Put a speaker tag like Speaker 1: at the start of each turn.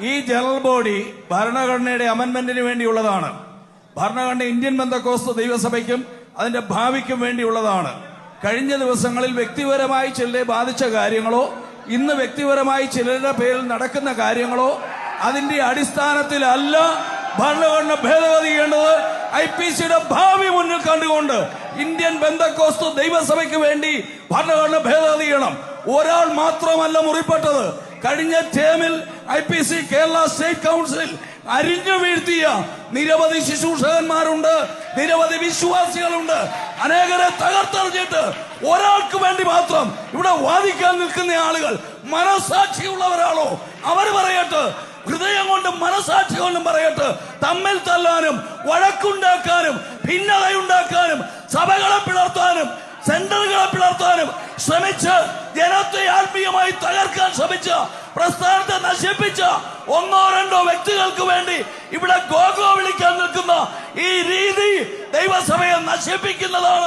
Speaker 1: ഈ general body ഭരണഘടനയുടെ അമെന്റ്മെന്റിന് വേണ്ടിയുള്ളതാണ്. ഭരണഘടന ഇന്ത്യൻ പെന്തക്കോസ്ത് ദൈവസഭയ്ക്കും അതിന്റെ ഭാവിക്കും വേണ്ടിയുള്ളതാണ്. കഴിഞ്ഞ ദിവസങ്ങളിൽ വ്യക്തിപരമായി ചിലരെ ബാധിച്ച കാര്യങ്ങളോ ഇന്ന് വ്യക്തിപരമായി ചിലരുടെ പേരിൽ നടക്കുന്ന കാര്യങ്ങളോ അതിന്റെ അടിസ്ഥാനത്തിലല്ല ഭരണഘടന ഭേദഗതി ചെയ്യേണ്ടത്. IPCയുടെ ഭാവി മുന്നിൽ കണ്ടുകൊണ്ട് ഇന്ത്യൻ പെന്തക്കോസ്ത് ദൈവസഭയ്ക്ക് വേണ്ടി ഭരണഘടന ഭേദഗതി ചെയ്യണം. ഒരാൾ മാത്രമല്ല മുറിപ്പെട്ടത്. കഴിഞ്ഞ ടേമിൽ IPC കേരള സ്റ്റേറ്റ് കൗൺസിൽ അരിഞ്ഞു വീഴ്ത്തിയ നിരവധി ശുശ്രൂഷകന്മാരുണ്ട്, നിരവധി വിശ്വാസികളുണ്ട്. അനേകരെ തകർത്തെറിഞ്ഞിട്ട് ഒരാൾക്ക് വേണ്ടി മാത്രം ഇവിടെ വാദിക്കാൻ നിൽക്കുന്ന ആളുകൾ മനസാക്ഷിയുള്ളവരാണോ? അവർ പറയട്ടെ, ഹൃദയം കൊണ്ടും മനസാക്ഷി കൊണ്ടും പറയട്ടെ. തമ്മിൽ തല്ലാനും വഴക്കുണ്ടാക്കാനും ഭിന്നതയുണ്ടാക്കാനും സഭകളെ പിളർത്താനും സെന്ററുകളെ പിളർത്താനും ശ്രമിച്ച് ജനത്തെ ആത്മീയമായി തകർക്കാൻ ശ്രമിച്ച പ്രസ്ഥാനത്തെ നശിപ്പിച്ച ഒന്നോ രണ്ടോ വ്യക്തികൾക്ക് വേണ്ടി ഇവിടെ ഗോഗോ വിളിക്കാൻ നിൽക്കുന്ന ഈ രീതി ദൈവസഭയെ നശിപ്പിക്കുന്നതാണ്.